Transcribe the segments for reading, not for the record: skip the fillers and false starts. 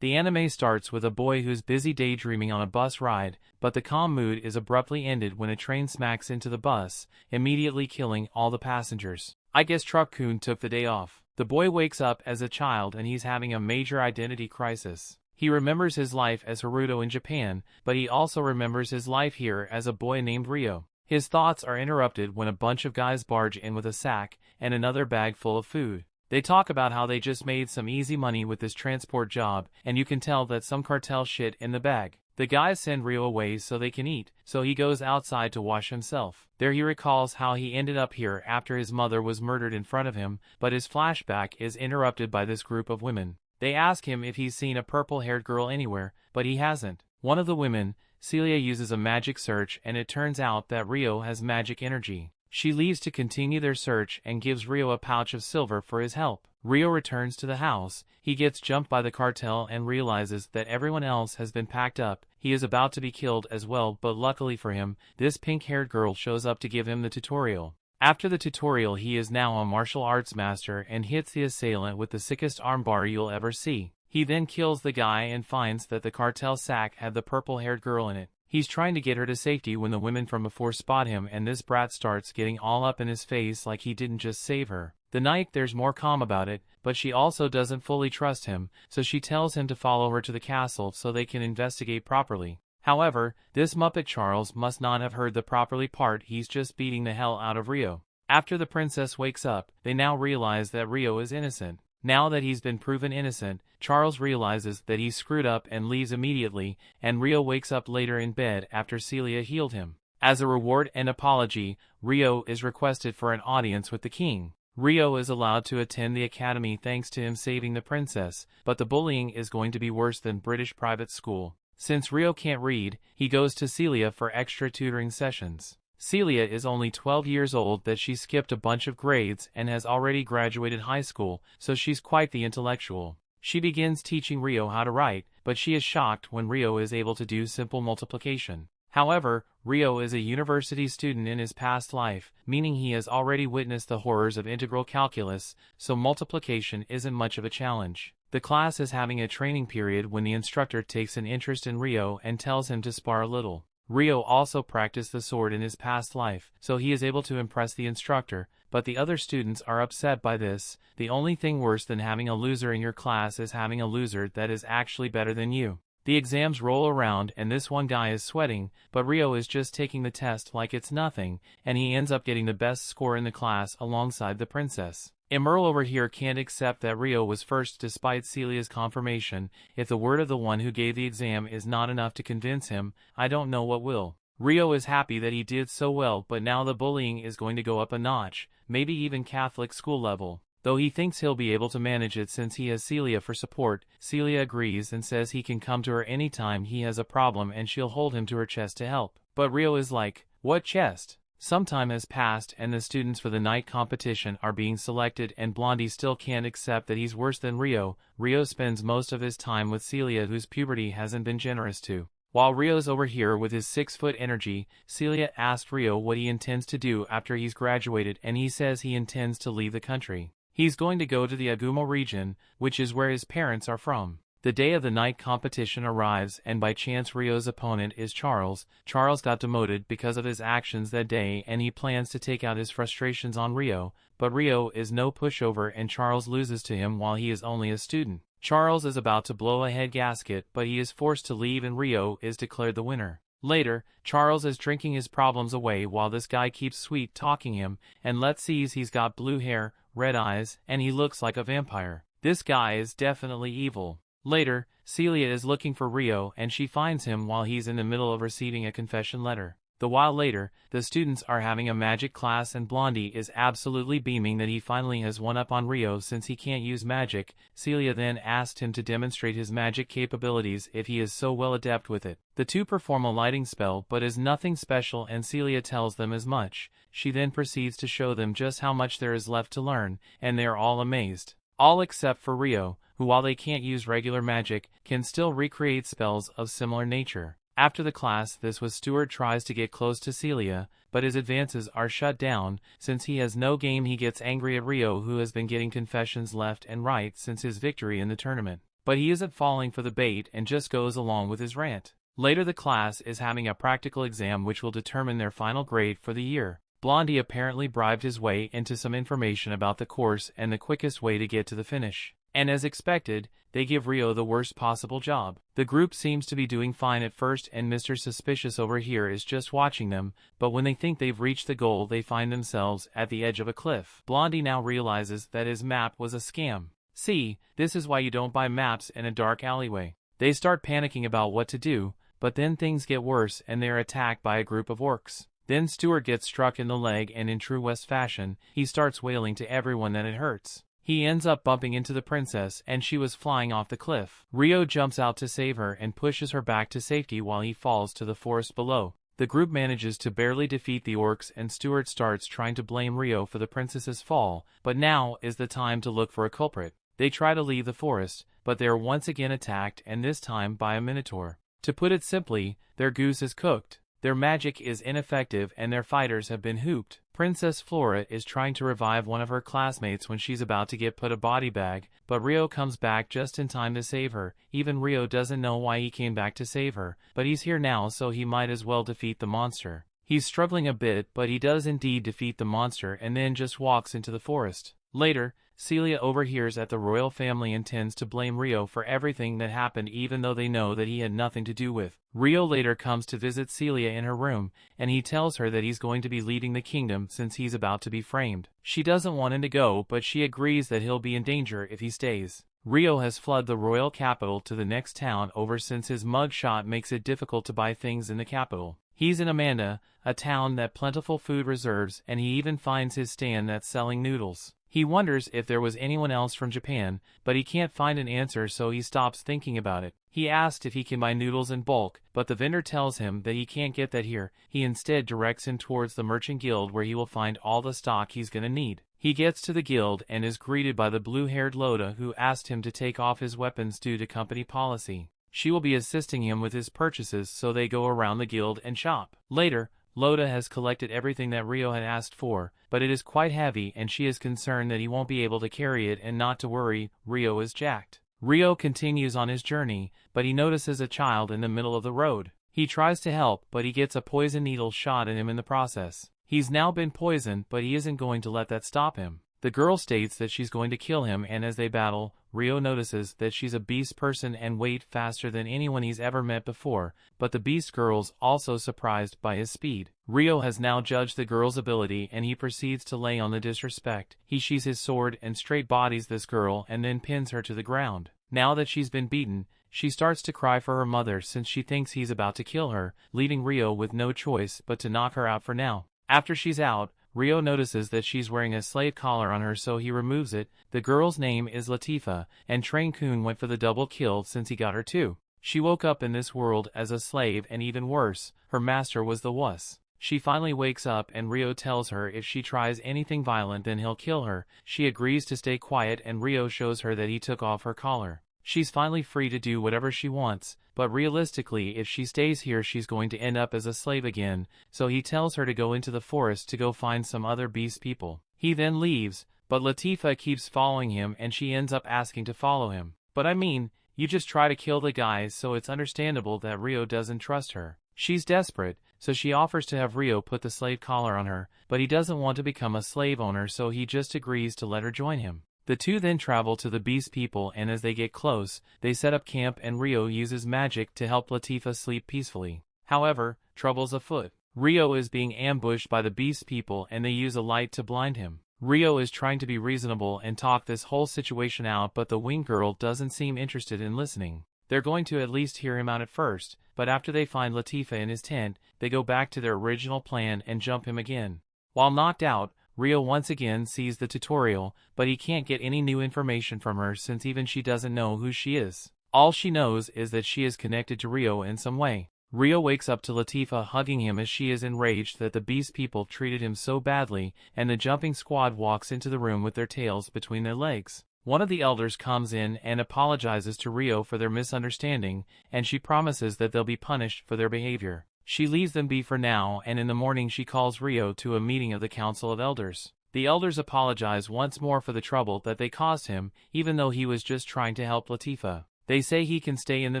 The anime starts with a boy who's busy daydreaming on a bus ride, but the calm mood is abruptly ended when a train smacks into the bus, immediately killing all the passengers. I guess Truck-kun took the day off. The boy wakes up as a child and he's having a major identity crisis. He remembers his life as Haruto in Japan, but he also remembers his life here as a boy named Ryo. His thoughts are interrupted when a bunch of guys barge in with a sack and another bag full of food. They talk about how they just made some easy money with this transport job, and you can tell that some cartel shit in the bag. The guys send Ryo away so they can eat, so he goes outside to wash himself. There he recalls how he ended up here after his mother was murdered in front of him, but his flashback is interrupted by this group of women. They ask him if he's seen a purple-haired girl anywhere, but he hasn't. One of the women, Celia, uses a magic search and it turns out that Ryo has magic energy. She leaves to continue their search and gives Ryo a pouch of silver for his help. Ryo returns to the house. He gets jumped by the cartel and realizes that everyone else has been packed up. He is about to be killed as well, but luckily for him, this pink-haired girl shows up to give him the tutorial. After the tutorial, he is now a martial arts master and hits the assailant with the sickest armbar you'll ever see. He then kills the guy and finds that the cartel sack had the purple-haired girl in it. He's trying to get her to safety when the women from before spot him and this brat starts getting all up in his face like he didn't just save her. The night there's more calm about it, but she also doesn't fully trust him, so she tells him to follow her to the castle so they can investigate properly. However, this Muppet Charles must not have heard the properly part. He's just beating the hell out of Ryo. After the princess wakes up, they now realize that Ryo is innocent. Now that he's been proven innocent, Charles realizes that he's screwed up and leaves immediately, and Ryo wakes up later in bed after Celia healed him. As a reward and apology, Ryo is requested for an audience with the king. Ryo is allowed to attend the academy thanks to him saving the princess, but the bullying is going to be worse than British private school. Since Ryo can't read, he goes to Celia for extra tutoring sessions. Celia is only 12 years old, that she skipped a bunch of grades and has already graduated high school, so she's quite the intellectual. She begins teaching Ryo how to write, but she is shocked when Ryo is able to do simple multiplication. However, Ryo is a university student in his past life, meaning he has already witnessed the horrors of integral calculus, so multiplication isn't much of a challenge. The class is having a training period when the instructor takes an interest in Ryo and tells him to spar a little. Ryo also practiced the sword in his past life, so he is able to impress the instructor, but the other students are upset by this. The only thing worse than having a loser in your class is having a loser that is actually better than you. The exams roll around and this one guy is sweating, but Ryo is just taking the test like it's nothing, and he ends up getting the best score in the class alongside the princess. Emerl over here can't accept that Ryo was first despite Celia's confirmation. If the word of the one who gave the exam is not enough to convince him, I don't know what will. Ryo is happy that he did so well, but now the bullying is going to go up a notch, maybe even Catholic school level. Though he thinks he'll be able to manage it since he has Celia for support, Celia agrees and says he can come to her anytime he has a problem and she'll hold him to her chest to help. But Ryo is like, what chest? Some time has passed and the students for the night competition are being selected and Blondie still can't accept that he's worse than Ryo. Ryo spends most of his time with Celia, whose puberty hasn't been generous to. While Ryo's over here with his 6-foot energy, Celia asked Ryo what he intends to do after he's graduated and he says he intends to leave the country. He's going to go to the Aguma region, which is where his parents are from. The day of the night competition arrives and by chance Ryo's opponent is Charles. Charles got demoted because of his actions that day and he plans to take out his frustrations on Ryo, but Ryo is no pushover and Charles loses to him while he is only a student. Charles is about to blow a head gasket, but he is forced to leave and Ryo is declared the winner. Later, Charles is drinking his problems away while this guy keeps sweet-talking him, and Let sees he's got blue hair, red eyes, and he looks like a vampire. This guy is definitely evil. Later, Celia is looking for Ryo and she finds him while he's in the middle of receiving a confession letter. The while later, the students are having a magic class and Blondie is absolutely beaming that he finally has one up on Ryo since he can't use magic. Celia then asked him to demonstrate his magic capabilities if he is so well adept with it. The two perform a lighting spell but is nothing special and Celia tells them as much. She then proceeds to show them just how much there is left to learn, and they are all amazed. All except for Ryo, who while they can't use regular magic, can still recreate spells of similar nature. After the class, Stewart tries to get close to Celia, but his advances are shut down. Since he has no game, he gets angry at Ryo, who has been getting confessions left and right since his victory in the tournament. But he isn't falling for the bait and just goes along with his rant. Later the class is having a practical exam which will determine their final grade for the year. Blondie apparently bribed his way into some information about the course and the quickest way to get to the finish. And as expected, they give Rio the worst possible job. The group seems to be doing fine at first and Mr. Suspicious over here is just watching them, but when they think they've reached the goal they find themselves at the edge of a cliff. Blondie now realizes that his map was a scam. See, this is why you don't buy maps in a dark alleyway. They start panicking about what to do, but then things get worse and they're attacked by a group of orcs. Then Stuart gets struck in the leg and in true West fashion, he starts wailing to everyone that it hurts. He ends up bumping into the princess and she was flying off the cliff. Rio jumps out to save her and pushes her back to safety while he falls to the forest below. The group manages to barely defeat the orcs and Stuart starts trying to blame Rio for the princess's fall, but now is the time to look for a culprit. They try to leave the forest, but they are once again attacked and this time by a minotaur. To put it simply, their goose is cooked. Their magic is ineffective and their fighters have been hooped. Princess Flora is trying to revive one of her classmates when she's about to get put a body bag, but Rio comes back just in time to save her. Even Rio doesn't know why he came back to save her, but he's here now so he might as well defeat the monster. He's struggling a bit but he does indeed defeat the monster and then just walks into the forest. Later, Celia overhears that the royal family intends to blame Rio for everything that happened even though they know that he had nothing to do with. Rio later comes to visit Celia in her room, and he tells her that he's going to be leading the kingdom since he's about to be framed. She doesn't want him to go but she agrees that he'll be in danger if he stays. Rio has fled the royal capital to the next town over since his mugshot makes it difficult to buy things in the capital. He's in Amanda, a town that plentiful food reserves, and he even finds his stand that's selling noodles. He wonders if there was anyone else from Japan, but he can't find an answer so he stops thinking about it. He asks if he can buy noodles in bulk, but the vendor tells him that he can't get that here. He instead directs him towards the merchant guild where he will find all the stock he's gonna need. He gets to the guild and is greeted by the blue-haired Loda who asked him to take off his weapons due to company policy. She will be assisting him with his purchases so they go around the guild and shop. Later, Loda has collected everything that Rio had asked for, but it is quite heavy and she is concerned that he won't be able to carry it and not to worry, Rio is jacked. Rio continues on his journey, but he notices a child in the middle of the road. He tries to help but he gets a poison needle shot at him in the process. He's now been poisoned but he isn't going to let that stop him. The girl states that she's going to kill him and as they battle, Rio notices that she's a beast person and weight faster than anyone he's ever met before, but the beast girl's also surprised by his speed. Rio has now judged the girl's ability and he proceeds to lay on the disrespect. He sheathes his sword and straight bodies this girl and then pins her to the ground. Now that she's been beaten, she starts to cry for her mother since she thinks he's about to kill her, leaving Rio with no choice but to knock her out for now. After she's out, Rio notices that she's wearing a slave collar on her so he removes it. The girl's name is Latifah, and Train-kun went for the double kill since he got her too. She woke up in this world as a slave and even worse, her master was the wuss. She finally wakes up and Rio tells her if she tries anything violent then he'll kill her. She agrees to stay quiet and Rio shows her that he took off her collar. She's finally free to do whatever she wants, but realistically if she stays here she's going to end up as a slave again, so he tells her to go into the forest to go find some other beast people. He then leaves, but Latifah keeps following him and she ends up asking to follow him. But I mean, you just try to kill the guys so it's understandable that Rio doesn't trust her. She's desperate, so she offers to have Rio put the slave collar on her, but he doesn't want to become a slave owner so he just agrees to let her join him. The two then travel to the beast people and as they get close, they set up camp and Rio uses magic to help Latifah sleep peacefully. However, trouble's afoot. Rio is being ambushed by the beast people and they use a light to blind him. Rio is trying to be reasonable and talk this whole situation out but the winged girl doesn't seem interested in listening. They're going to at least hear him out at first, but after they find Latifah in his tent, they go back to their original plan and jump him again. While knocked out, Rio once again sees the tutorial, but he can't get any new information from her since even she doesn't know who she is. All she knows is that she is connected to Rio in some way. Rio wakes up to Latifah hugging him as she is enraged that the beast people treated him so badly, and the jumping squad walks into the room with their tails between their legs. One of the elders comes in and apologizes to Rio for their misunderstanding, and she promises that they'll be punished for their behavior. She leaves them be for now and in the morning she calls Rio to a meeting of the Council of Elders. The elders apologize once more for the trouble that they caused him, even though he was just trying to help Latifah. They say he can stay in the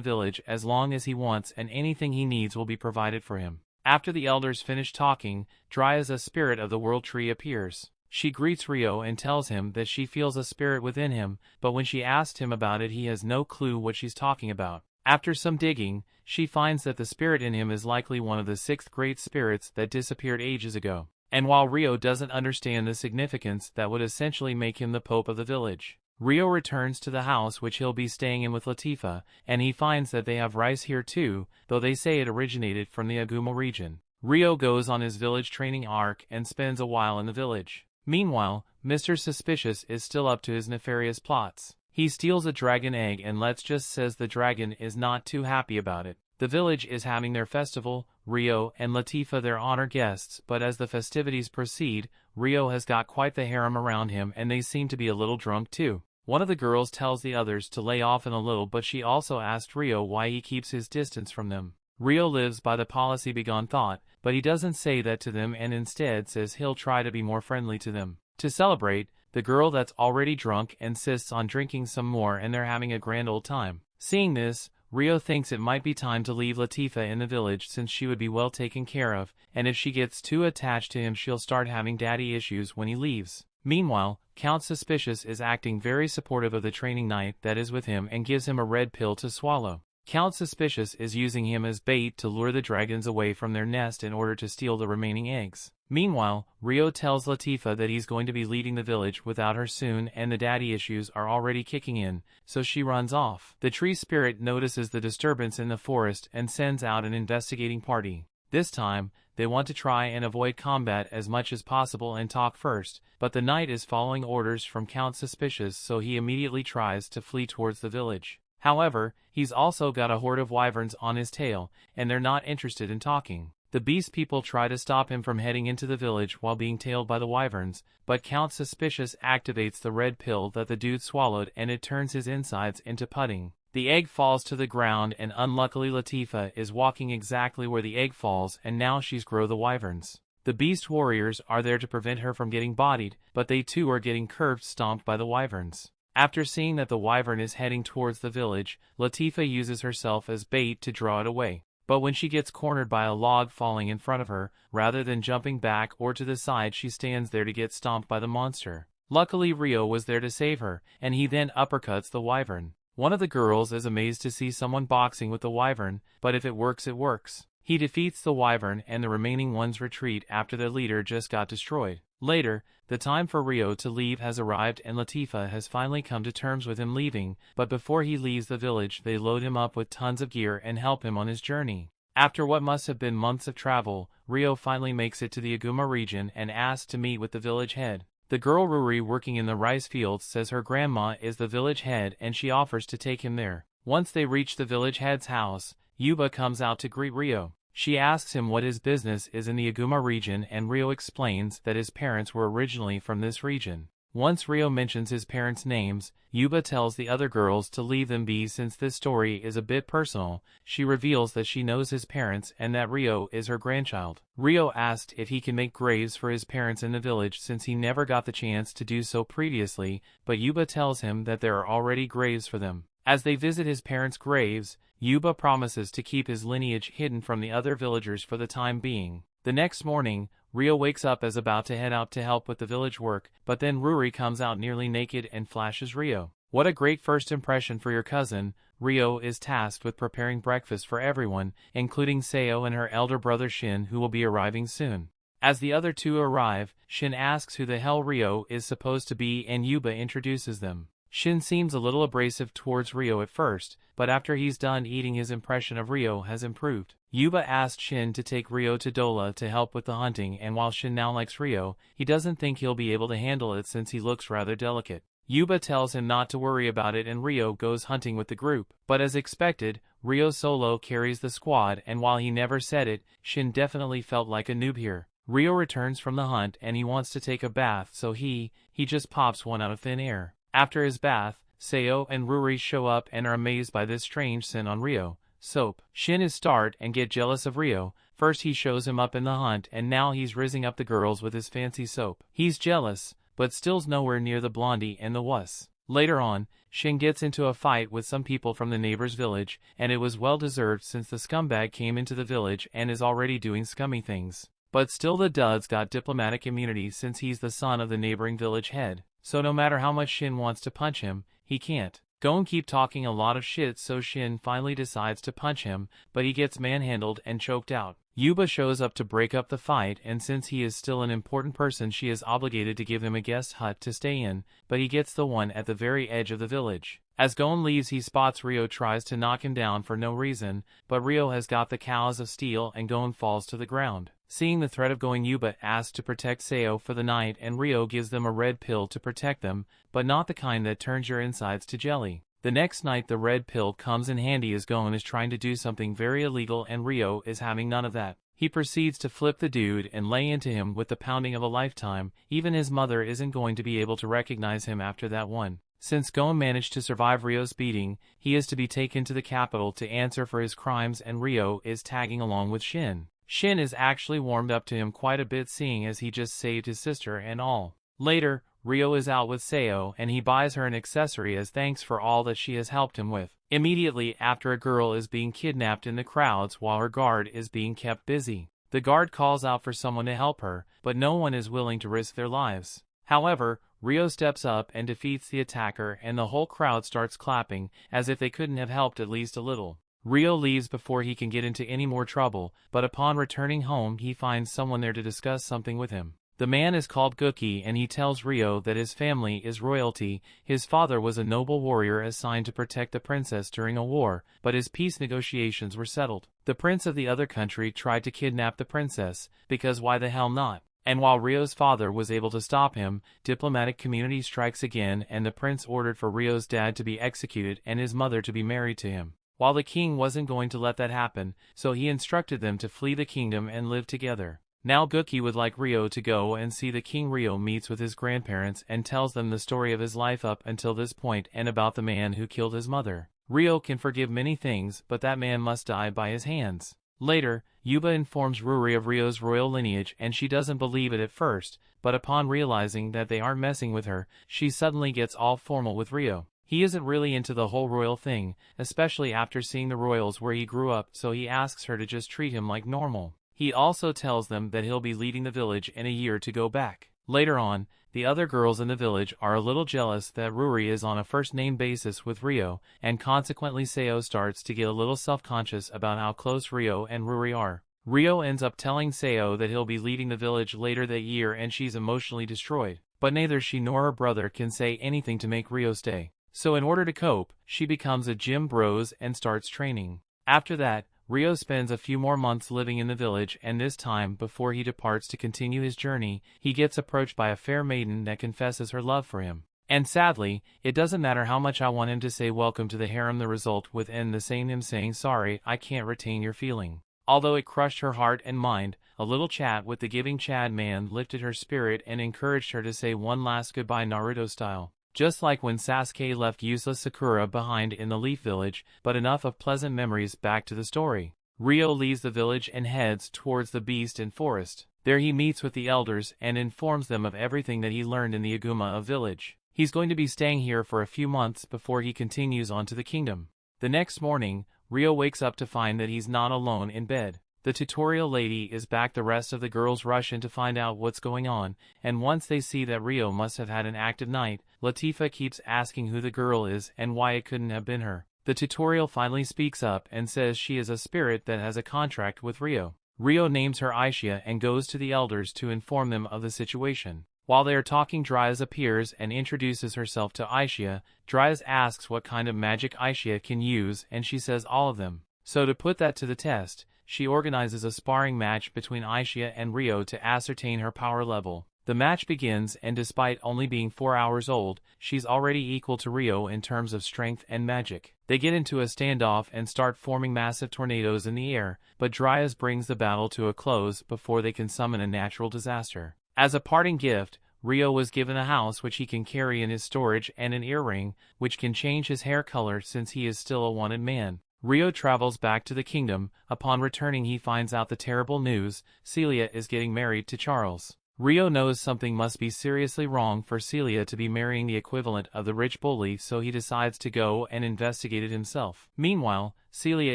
village as long as he wants and anything he needs will be provided for him. After the elders finish talking, Aisha the Spirit of the World Tree appears. She greets Ryo and tells him that she feels a spirit within him, but when she asks him about it he has no clue what she's talking about. After some digging, she finds that the spirit in him is likely one of the 6th great spirits that disappeared ages ago. And while Ryo doesn't understand the significance, that would essentially make him the pope of the village. Ryo returns to the house which he'll be staying in with Latifah, and he finds that they have rice here too, though they say it originated from the Aguma region. Ryo goes on his village training arc and spends a while in the village. Meanwhile, Mr. Suspicious is still up to his nefarious plots. He steals a dragon egg and let's just says the dragon is not too happy about it. The village is having their festival, Ryo and Latifah their honor guests, but as the festivities proceed, Ryo has got quite the harem around him and they seem to be a little drunk too. One of the girls tells the others to lay off in a little, but she also asked Ryo why he keeps his distance from them. Ryo lives by the policy begone thought, but he doesn't say that to them and instead says he'll try to be more friendly to them. To celebrate, the girl that's already drunk insists on drinking some more and they're having a grand old time. Seeing this, Ryo thinks it might be time to leave Latifah in the village since she would be well taken care of, and if she gets too attached to him she'll start having daddy issues when he leaves. Meanwhile, Count Suspicious is acting very supportive of the training knight that is with him and gives him a red pill to swallow. Count Suspicious is using him as bait to lure the dragons away from their nest in order to steal the remaining eggs. Meanwhile, Ryo tells Latifah that he's going to be leaving the village without her soon and the daddy issues are already kicking in, so she runs off. The tree spirit notices the disturbance in the forest and sends out an investigating party. This time, they want to try and avoid combat as much as possible and talk first, but the knight is following orders from Count Suspicious so he immediately tries to flee towards the village. However, he's also got a horde of wyverns on his tail, and they're not interested in talking. The beast people try to stop him from heading into the village while being tailed by the wyverns, but Count Suspicious activates the red pill that the dude swallowed and it turns his insides into pudding. The egg falls to the ground and unluckily Latifah is walking exactly where the egg falls and now she's grown the wyverns. The beast warriors are there to prevent her from getting bodied, but they too are getting curved stomped by the wyverns. After seeing that the wyvern is heading towards the village, Latifah uses herself as bait to draw it away. But when she gets cornered by a log falling in front of her, rather than jumping back or to the side she stands there to get stomped by the monster. Luckily Ryo was there to save her, and he then uppercuts the wyvern. One of the girls is amazed to see someone boxing with the wyvern, but if it works it works. He defeats the wyvern and the remaining ones retreat after their leader just got destroyed. Later, the time for Ryo to leave has arrived and Latifah has finally come to terms with him leaving, but before he leaves the village they load him up with tons of gear and help him on his journey. After what must have been months of travel, Ryo finally makes it to the Aguma region and asks to meet with the village head. The girl Ruri working in the rice fields says her grandma is the village head and she offers to take him there. Once they reach the village head's house, Yuba comes out to greet Ryo. She asks him what his business is in the Aguma region and Ryo explains that his parents were originally from this region. Once Ryo mentions his parents' names, Yuba tells the other girls to leave them be since this story is a bit personal. She reveals that she knows his parents and that Ryo is her grandchild. Ryo asked if he can make graves for his parents in the village since he never got the chance to do so previously, but Yuba tells him that there are already graves for them. As they visit his parents' graves, Yuba promises to keep his lineage hidden from the other villagers for the time being. The next morning, Ryo wakes up as about to head out to help with the village work, but then Ruri comes out nearly naked and flashes Ryo. What a great first impression for your cousin. Ryo is tasked with preparing breakfast for everyone, including Seo and her elder brother Shin who will be arriving soon. As the other two arrive, Shin asks who the hell Ryo is supposed to be and Yuba introduces them. Shin seems a little abrasive towards Ryo at first, but after he's done eating his impression of Ryo has improved. Yuba asked Shin to take Ryo to Dola to help with the hunting and while Shin now likes Ryo, he doesn't think he'll be able to handle it since he looks rather delicate. Yuba tells him not to worry about it and Ryo goes hunting with the group. But as expected, Ryo solo carries the squad and while he never said it, Shin definitely felt like a noob here. Ryo returns from the hunt and he wants to take a bath so he just pops one out of thin air. After his bath, Seo and Ruri show up and are amazed by this strange scent on Ryo. Soap. Shin is start and get jealous of Ryo. First he shows him up in the hunt and now he's rizzing up the girls with his fancy soap. He's jealous, but still's nowhere near the blondie and the wuss. Later on, Shin gets into a fight with some people from the neighbor's village, and it was well deserved since the scumbag came into the village and is already doing scummy things. But still the dude's got diplomatic immunity since he's the son of the neighboring village head, so no matter how much Shin wants to punch him, he can't. Gon keep talking a lot of shit, so Shin finally decides to punch him, but he gets manhandled and choked out. Yuba shows up to break up the fight, and since he is still an important person, she is obligated to give him a guest hut to stay in, but he gets the one at the very edge of the village. As Gon leaves, he spots Ryo tries to knock him down for no reason, but Ryo has got the cows of steel and Gon falls to the ground. Seeing the threat of going, Yuba asks to protect Seo for the night, and Ryo gives them a red pill to protect them, but not the kind that turns your insides to jelly. The next night the red pill comes in handy as Gon is trying to do something very illegal and Ryo is having none of that. He proceeds to flip the dude and lay into him with the pounding of a lifetime. Even his mother isn't going to be able to recognize him after that one. Since Gon managed to survive Ryo's beating, he is to be taken to the capital to answer for his crimes, and Ryo is tagging along with Shin. Shin is actually warmed up to him quite a bit, seeing as he just saved his sister and all. Later, Ryo is out with Seo and he buys her an accessory as thanks for all that she has helped him with. Immediately after, a girl is being kidnapped in the crowds while her guard is being kept busy. The guard calls out for someone to help her, but no one is willing to risk their lives. However, Ryo steps up and defeats the attacker, and the whole crowd starts clapping, as if they couldn't have helped at least a little. Ryo leaves before he can get into any more trouble, but upon returning home he finds someone there to discuss something with him. The man is called Gookie, and he tells Ryo that his family is royalty. His father was a noble warrior assigned to protect the princess during a war, but his peace negotiations were settled. The prince of the other country tried to kidnap the princess, because why the hell not? And while Ryo's father was able to stop him, diplomatic community strikes again, and the prince ordered for Ryo's dad to be executed and his mother to be married to him. While the king wasn't going to let that happen, so he instructed them to flee the kingdom and live together. Now Gookie would like Ryo to go and see the king. Ryo meets with his grandparents and tells them the story of his life up until this point and about the man who killed his mother. Ryo can forgive many things, but that man must die by his hands. Later, Yuba informs Ruri of Ryo's royal lineage, and she doesn't believe it at first, but upon realizing that they aren't messing with her, she suddenly gets all formal with Ryo. He isn't really into the whole royal thing, especially after seeing the royals where he grew up, so he asks her to just treat him like normal. He also tells them that he'll be leading the village in a year to go back. Later on, the other girls in the village are a little jealous that Ruri is on a first-name basis with Ryo, and consequently Seo starts to get a little self-conscious about how close Ryo and Ruri are. Ryo ends up telling Seo that he'll be leading the village later that year, and she's emotionally destroyed. But neither she nor her brother can say anything to make Ryo stay. So in order to cope, she becomes a gym bros and starts training. After that, Ryo spends a few more months living in the village, and this time, before he departs to continue his journey, he gets approached by a fair maiden that confesses her love for him. And sadly, it doesn't matter how much I want him to say welcome to the harem, the result would end the same, him saying sorry, I can't retain your feeling. Although it crushed her heart and mind, a little chat with the giving Chad man lifted her spirit and encouraged her to say one last goodbye Naruto style. Just like when Sasuke left useless Sakura behind in the Leaf Village, but enough of pleasant memories. Back to the story. Ryo leaves the village and heads towards the beast and forest. There he meets with the elders and informs them of everything that he learned in the Aguma village. He's going to be staying here for a few months before he continues on to the kingdom. The next morning, Ryo wakes up to find that he's not alone in bed. The tutorial lady is back. The rest of the girls rush in to find out what's going on, and once they see that Ryo must have had an active night, Latifah keeps asking who the girl is and why it couldn't have been her. The tutorial finally speaks up and says she is a spirit that has a contract with Ryo. Ryo names her Aisha and goes to the elders to inform them of the situation. While they are talking, Dryas appears and introduces herself to Aisha. Dryas asks what kind of magic Aisha can use, and she says all of them. So to put that to the test, she organizes a sparring match between Aisha and Ryo to ascertain her power level. The match begins, and despite only being 4 hours old, she's already equal to Ryo in terms of strength and magic. They get into a standoff and start forming massive tornadoes in the air, but Dryas brings the battle to a close before they can summon a natural disaster. As a parting gift, Ryo was given a house which he can carry in his storage and an earring, which can change his hair color since he is still a wanted man. Ryo travels back to the kingdom. Upon returning, he finds out the terrible news: Celia is getting married to Charles. Rio knows something must be seriously wrong for Celia to be marrying the equivalent of the rich bully, so he decides to go and investigate it himself. Meanwhile, Celia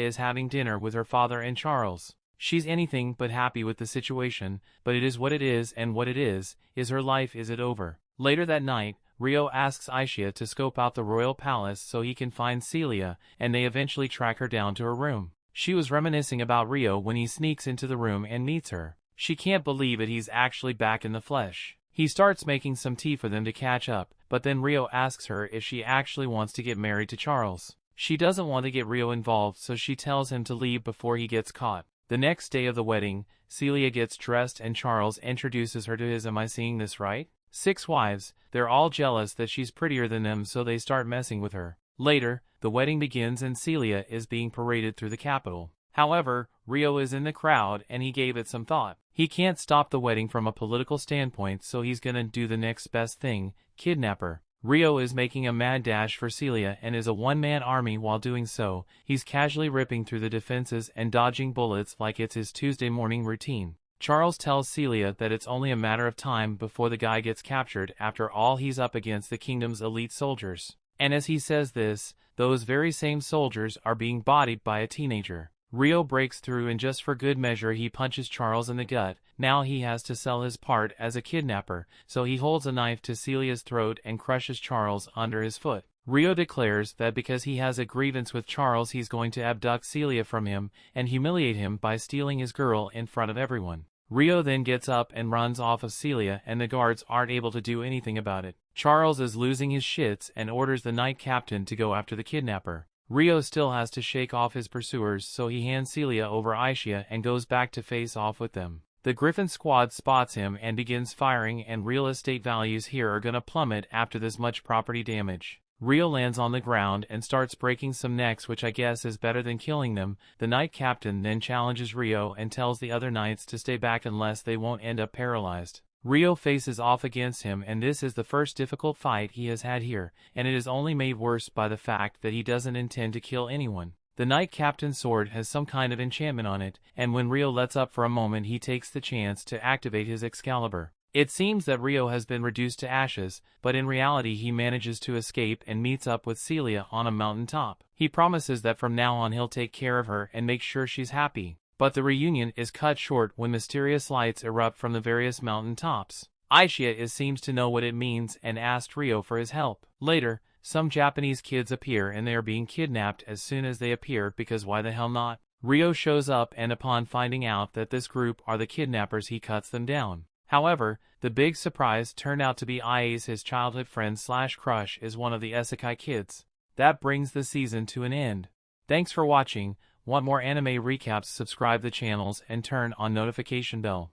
is having dinner with her father and Charles. She's anything but happy with the situation, but it is what it is, and what it is her life. Is it over? Later that night, Rio asks Aisha to scope out the royal palace so he can find Celia, and they eventually track her down to her room. She was reminiscing about Rio when he sneaks into the room and meets her. She can't believe it, he's actually back in the flesh. He starts making some tea for them to catch up, but then Rio asks her if she actually wants to get married to Charles. She doesn't want to get Rio involved, so she tells him to leave before he gets caught. The next day of the wedding, Celia gets dressed and Charles introduces her to his "Am I seeing this right? 6 wives." They're all jealous that she's prettier than them, so they start messing with her. Later, the wedding begins and Celia is being paraded through the capital. However, Rio is in the crowd and he gave it some thought. He can't stop the wedding from a political standpoint, so he's gonna do the next best thing, kidnap her. Rio is making a mad dash for Celia and is a one-man army. While doing so, he's casually ripping through the defenses and dodging bullets like it's his Tuesday morning routine. Charles tells Celia that it's only a matter of time before the guy gets captured. After all, he's up against the kingdom's elite soldiers. And as he says this, those very same soldiers are being bodied by a teenager. Rio breaks through and just for good measure he punches Charles in the gut. Now he has to sell his part as a kidnapper, so he holds a knife to Celia's throat and crushes Charles under his foot. Rio declares that because he has a grievance with Charles, he's going to abduct Celia from him and humiliate him by stealing his girl in front of everyone. Rio then gets up and runs off of Celia, and the guards aren't able to do anything about it. Charles is losing his shits and orders the knight captain to go after the kidnapper. Rio still has to shake off his pursuers, so he hands Celia over Aisha and goes back to face off with them. The Griffin squad spots him and begins firing, and real estate values here are gonna plummet after this much property damage. Rio lands on the ground and starts breaking some necks, which I guess is better than killing them. The knight captain then challenges Rio and tells the other knights to stay back unless they won't end up paralyzed. Rio faces off against him, and this is the first difficult fight he has had here, and it is only made worse by the fact that he doesn't intend to kill anyone. The knight captain's sword has some kind of enchantment on it, and when Rio lets up for a moment, he takes the chance to activate his Excalibur. It seems that Rio has been reduced to ashes, but in reality he manages to escape and meets up with Celia on a mountain top. He promises that from now on he'll take care of her and make sure she's happy. But the reunion is cut short when mysterious lights erupt from the various mountain tops. Aisha seems to know what it means and asked Rio for his help. Later, some Japanese kids appear and they are being kidnapped as soon as they appear, because why the hell not? Rio shows up, and upon finding out that this group are the kidnappers, he cuts them down. However, the big surprise turned out to be Aisha, his childhood friend / crush, is one of the isekai kids. That brings the season to an end. Thanks for watching. Want more anime recaps? Subscribe the channels and turn on notification bell.